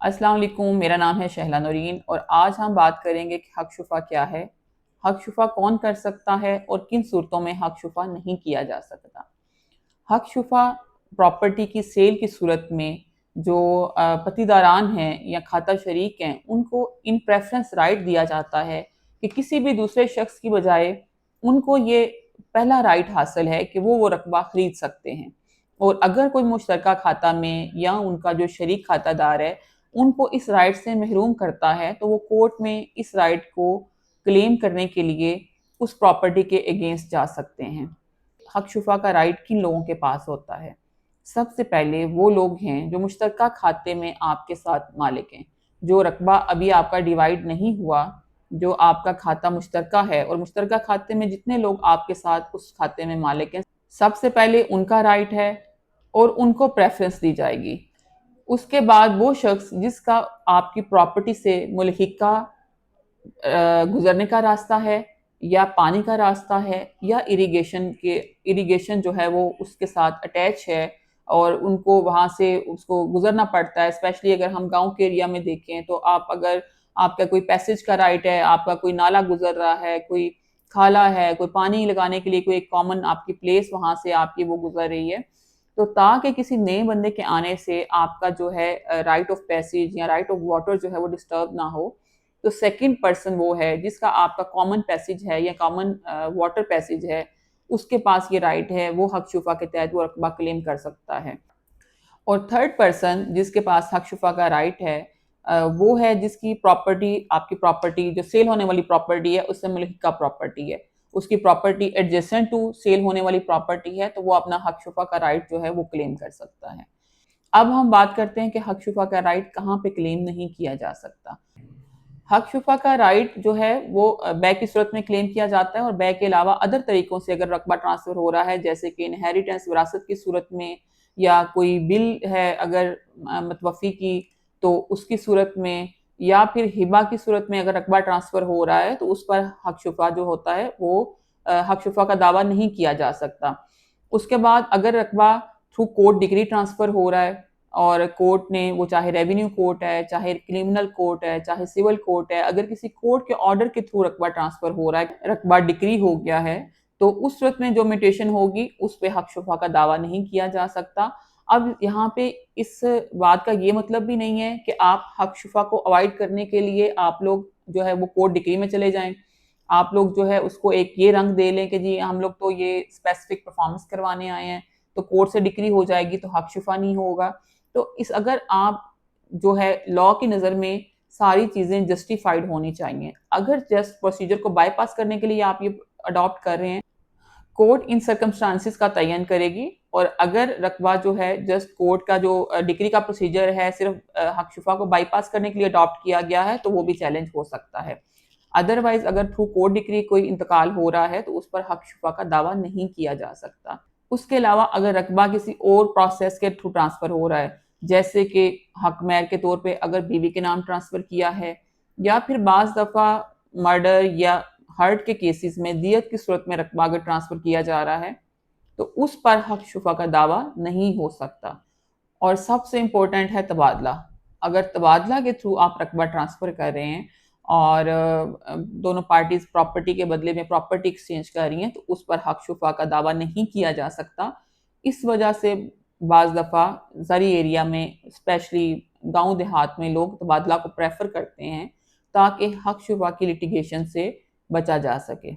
अस्सलाम वालेकुम, मेरा नाम है शहला नूरीन और आज हम बात करेंगे कि हक शुफ़ा क्या है, हक शुफ़ा कौन कर सकता है और किन सूरतों में हक शुफ़ा नहीं किया जा सकता। हक शुफ़ा प्रॉपर्टी की सेल की सूरत में जो पतीदारान हैं या खाता शरीक हैं, उनको इन प्रेफरेंस राइट दिया जाता है कि किसी भी दूसरे शख्स की बजाय उनको ये पहला राइट हासिल है कि वो रकबा ख़रीद सकते हैं। और अगर कोई मुश्तरका खाता में या उनका जो शरीक खातादार है, उनको इस राइट से महरूम करता है, तो वो कोर्ट में इस राइट को क्लेम करने के लिए उस प्रॉपर्टी के अगेंस्ट जा सकते हैं। हक शुफ़ा का राइट किन लोगों के पास होता है? सबसे पहले वो लोग हैं जो मुश्तरका खाते में आपके साथ मालिक हैं। जो रकबा अभी आपका डिवाइड नहीं हुआ, जो आपका खाता मुश्तरका है और मुश्तरका खाते में जितने लोग आपके साथ उस खाते में मालिक हैं, सबसे पहले उनका राइट है और उनको प्रेफ़रेंस दी जाएगी। उसके बाद वो शख्स जिसका आपकी प्रॉपर्टी से मुल्हिका गुजरने का रास्ता है या पानी का रास्ता है या इरिगेशन जो है वो उसके साथ अटैच है और उनको वहाँ से उसको गुजरना पड़ता है। स्पेशली अगर हम गांव के एरिया में देखें तो आप अगर आपका कोई पैसेज का राइट है, आपका कोई नाला गुजर रहा है, कोई खाला है, कोई पानी लगाने के लिए कोई एक कॉमन आपकी प्लेस वहाँ से आपकी वो गुजर रही है, तो ताकि किसी नए बंदे के आने से आपका जो है राइट ऑफ पैसेज या राइट ऑफ वाटर जो है वो डिस्टर्ब ना हो, तो सेकंड पर्सन वो है जिसका आपका कॉमन पैसेज है या कॉमन वाटर पैसेज है, उसके पास ये राइट है, वो हक शुफ़ा के तहत वो रकबा क्लेम कर सकता है। और थर्ड पर्सन जिसके पास हक शुफ़ा का राइट है, वो है जिसकी प्रॉपर्टी आपकी प्रॉपर्टी जो सेल होने वाली प्रॉपर्टी है उससे मुल्हिका प्रॉपर्टी है, उसकी प्रॉपर्टी एडजेसेंट टू सेल होने वाली प्रॉपर्टी है, तो वो अपना हक शुफ़ा का राइट जो है वो क्लेम कर सकता है। अब हम बात करते हैं कि हक शुफ़ा का राइट कहाँ पे क्लेम नहीं किया जा सकता। हक शुफ़ा का राइट जो है वो बै की सूरत में क्लेम किया जाता है और बै के अलावा अदर तरीकों से अगर रकबा ट्रांसफ़र हो रहा है, जैसे कि इनहेरिटेंस विरासत की सूरत में या कोई बिल है अगर मतवफ़ी की, तो उसकी सूरत में या फिर हिबा की सूरत में अगर रकबा ट्रांसफ़र हो रहा है तो उस पर हक शुफ़ा जो होता है वो हक शुफ़ा का दावा नहीं किया जा सकता। उसके बाद अगर रकबा थ्रू कोर्ट डिक्री ट्रांसफ़र हो रहा है और कोर्ट ने वो चाहे रेवेन्यू कोर्ट है, चाहे क्रिमिनल कोर्ट है, चाहे सिविल कोर्ट है, अगर किसी कोर्ट के ऑर्डर के थ्रू रकबा ट्रांसफ़र हो रहा है, रकबा डिक्री हो गया है, तो उस सूरत में जो म्यूटेशन होगी उस पे हक शुफ़ा का दावा नहीं किया जा सकता। अब यहाँ पे इस बात का ये मतलब भी नहीं है कि आप हक शुफ़ा को अवॉइड करने के लिए आप लोग जो है वो कोर्ट डिक्री में चले जाएँ। आप लोग जो है उसको एक ये रंग दे लें कि जी हम लोग तो ये स्पेसिफिक परफॉर्मेंस करवाने आए हैं, तो कोर्ट से डिक्री हो जाएगी तो हक शुफ़ा नहीं होगा। तो इस अगर आप जो है लॉ की नज़र में सारी चीज़ें जस्टिफाइड होनी चाहिए। अगर जस्ट प्रोसीजर को बाईपास करने के लिए आप ये अडॉप्ट कर रहे हैं, कोर्ट इन सर्कमस्टांसिस का तयन करेगी और अगर रकबा जो है जस्ट कोर्ट का जो डिक्री का प्रोसीजर है सिर्फ हक शुफ़ा को बाईपास करने के लिए अडॉप्ट किया गया है, तो वो भी चैलेंज हो सकता है। अदरवाइज अगर थ्रू कोर्ट डिक्री कोई इंतकाल हो रहा है तो उस पर हक शुफ़ा का दावा नहीं किया जा सकता। उसके अलावा अगर रकबा किसी और प्रोसेस के थ्रू ट्रांसफ़र हो रहा है, जैसे कि हक महर के तौर पे अगर बीवी के नाम ट्रांसफ़र किया है या फिर बाज़ दफ़ा मर्डर या हर्ट के केसेस में दियत की सूरत में रकबा अगर ट्रांसफ़र किया जा रहा है, तो उस पर हक शुफ़ा का दावा नहीं हो सकता। और सबसे इम्पोर्टेंट है तबादला। अगर तबादला के थ्रू आप रकबा ट्रांसफ़र कर रहे हैं और दोनों पार्टीज़ प्रॉपर्टी के बदले में प्रॉपर्टी एक्सचेंज कर रही हैं, तो उस पर हक शुफ़ा का दावा नहीं किया जा सकता। इस वजह से बाज़ दफ़ा ज़री एरिया में स्पेशली गाँव देहात में लोग तबादला को प्रेफ़र करते हैं ताकि हक शुफ़ा की लिटिगेशन से बचा जा सके।